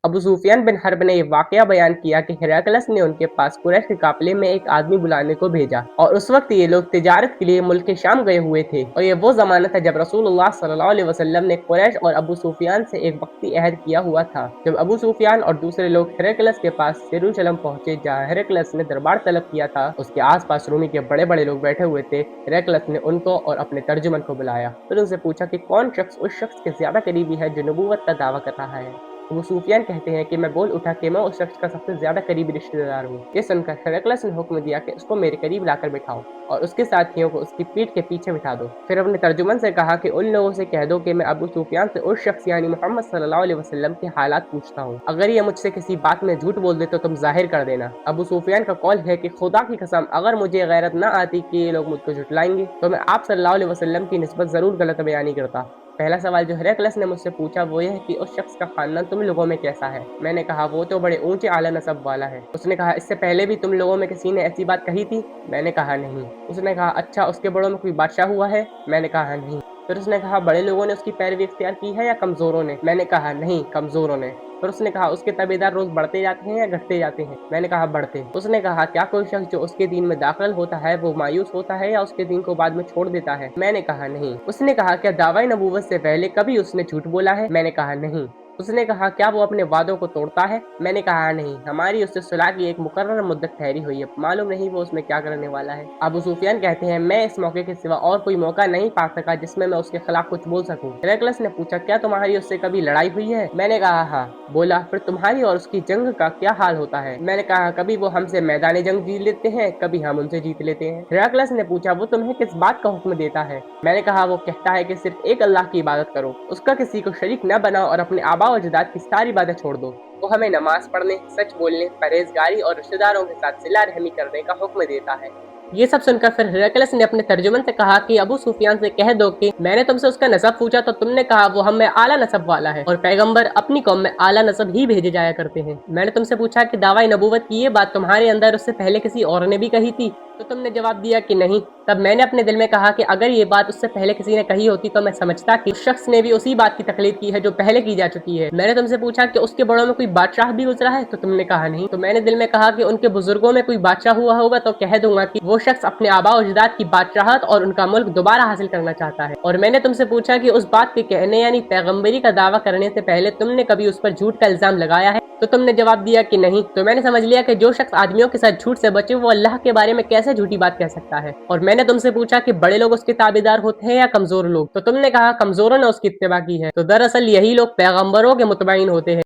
ابو سفیان بن حرب نے یہ واقعہ بیان کیا کہ ہرقلس نے ان کے پاس قریش کے قافلے میں ایک آدمی بلانے کو بھیجا، اور اس وقت یہ لوگ تجارت کے لیے ملک شام گئے ہوئے تھے، اور یہ وہ زمانہ تھا جب رسول اللہ صلی اللہ علیہ وسلم نے قریش اور ابو سفیان سے ایک وقتی عہد کیا ہوا تھا۔ جب ابو سفیان اور دوسرے لوگ ہرقلس کے پاس یروشلم پہنچے جہاں ہرقلس نے دربار طلب کیا تھا، اس کے آس پاس رومی کے بڑے بڑے لوگ بیٹھے ہوئے تھے۔ ہرقلس نے ان کو اور اپنے ترجمان کو بلایا، پھر ان سے پوچھا کہ کون شخص اس شخص کے زیادہ قریبی ہے جو نبوت کا دعویٰ کر رہا ہے۔ ابو سفیان کہتے ہیں کہ میں بول اٹھا کہ میں اس شخص کا سب سے زیادہ قریبی رشتہ دار ہوں۔ یہ سن کر ہرقلس نے حکم دیا کہ اس کو میرے قریب لا کر بٹھاؤ اور اس کے ساتھیوں کو اس کی پیٹھ کے پیچھے بٹھا دو۔ پھر اپنے ترجمان سے کہا کہ ان لوگوں سے کہہ دو کہ میں ابو سفیان سے اس شخص یعنی محمد صلی اللہ علیہ وسلم کے حالات پوچھتا ہوں، اگر یہ مجھ سے کسی بات میں جھوٹ بول دے تو تم ظاہر کر دینا۔ ابو سفیان کا قول ہے کہ خدا کی قسم اگر مجھے غیرت نہ آتی کہ یہ لوگ مجھ کو جھٹلائیں گے تو میں آپ صلی اللہ علیہ وسلم کی نسبت ضرور غلط بیانی کرتا۔ پہلا سوال جو ہرقلس نے مجھ سے پوچھا وہ یہ ہے کہ اس شخص کا خاندان تم لوگوں میں کیسا ہے؟ میں نے کہا وہ تو بڑے اونچے اعلیٰ نسب والا ہے۔ اس نے کہا اس سے پہلے بھی تم لوگوں میں کسی نے ایسی بات کہی تھی؟ میں نے کہا نہیں۔ اس نے کہا اچھا اس کے بڑوں میں کوئی بادشاہ ہوا ہے؟ میں نے کہا نہیں۔ پھر اس نے کہا بڑے لوگوں نے اس کی پیروی اختیار کی ہے یا کمزوروں نے؟ میں نے کہا نہیں، کمزوروں نے۔ پھر اس نے کہا اس کے تابعدار روز بڑھتے جاتے ہیں یا گھٹتے جاتے ہیں؟ میں نے کہا بڑھتے۔ اس نے کہا کیا کوئی شخص جو اس کے دین میں داخل ہوتا ہے وہ مایوس ہوتا ہے یا اس کے دین کو بعد میں چھوڑ دیتا ہے؟ میں نے کہا نہیں۔ اس نے کہا کیا دعوی نبوت سے پہلے کبھی اس نے جھوٹ بولا ہے؟ میں نے کہا نہیں۔ اس نے کہا کیا وہ اپنے وعدوں کو توڑتا ہے؟ میں نے کہا نہیں، ہماری اس سے صلح کی ایک مقررہ مدت ٹھہری ہوئی ہے، معلوم نہیں وہ اس میں کیا کرنے والا ہے۔ ابو سفیان کہتے ہیں میں اس موقع کے سوا اور کوئی موقع نہیں پا سکا جس میں اس کے خلاف کچھ بول سکوں۔ ہرقلس نے پوچھا کیا تمہاری اس سے کبھی لڑائی ہوئی ہے؟ میں نے کہا ہاں۔ بولا پھر تمہاری اور اس کی جنگ کا کیا حال ہوتا ہے؟ میں نے کہا کبھی وہ ہم سے میدان جنگ جیت لیتے ہیں، کبھی ہم ان سے جیت لیتے ہیں۔ ہرقلس نے پوچھا وہ تمہیں کس بات کا حکم دیتا ہے؟ میں نے کہا وہ کہتا ہے کہ صرف ایک اللہ کی عبادت کرو، اس کا کسی کو شریک نہ بناؤ اور اپنے آباء و اجداد کی ساری باتیں چھوڑ دو۔ وہ ہمیں نماز پڑھنے، سچ بولنے، پرہیزگاری اور رشتہ داروں کے ساتھ صلہ رحمی کرنے کا حکم دیتا ہے۔ یہ سب سن کر پھر ہرقلس نے اپنے ترجمان سے کہا کہ ابو سفیان سے کہہ دو کہ میں نے تم سے اس کا نسب پوچھا تو تم نے کہا وہ ہم میں اعلیٰ نسب والا ہے اور پیغمبر اپنی قوم میں اعلیٰ نسب ہی بھیجے جایا کرتے ہیں۔ میں نے تم سے پوچھا کہ دعوی نبوت کی یہ بات تمہارے اندر اس سے پہلے کسی اور نے بھی کہی تھی تو تم نے جواب دیا کہ نہیں۔ تب میں نے اپنے دل میں کہا کہ اگر یہ بات اس سے پہلے کسی نے کہی ہوتی تو میں سمجھتا کہ اس شخص نے بھی اسی بات کی تقلید کی ہے جو پہلے کی جا چکی ہے۔ میں نے تم سے پوچھا کہ اس کے بڑوں میں کوئی بادشاہ بھی گزرا ہے تو تم نے کہا نہیں۔ تو میں نے دل میں کہا کہ ان کے بزرگوں میں کوئی بادشاہ ہوا ہوگا تو کہہ دوں گا کہ وہ شخص اپنے آباء و اجداد کی بادشاہت اور ان کا ملک دوبارہ حاصل کرنا چاہتا ہے۔ اور میں نے تم سے پوچھا کہ اس بات کے کہنے یعنی پیغمبری کا دعویٰ کرنے سے پہلے تم نے کبھی اس پر جھوٹ کا الزام لگایا ہے تو تم نے جواب دیا کہ نہیں۔ تو میں نے سمجھ لیا کہ جو شخص آدمیوں کے ساتھ جھوٹ سے بچے وہ اللہ کے بارے میں کیسے جھوٹی بات کہہ سکتا ہے۔ اور میں نے تم سے پوچھا کہ بڑے لوگ اس کے تابعدار ہوتے ہیں یا کمزور لوگ تو تم نے کہا کمزوروں نے اس کی اتباع کی ہے۔ تو دراصل یہی لوگ پیغمبروں کے متبعین ہوتے ہیں۔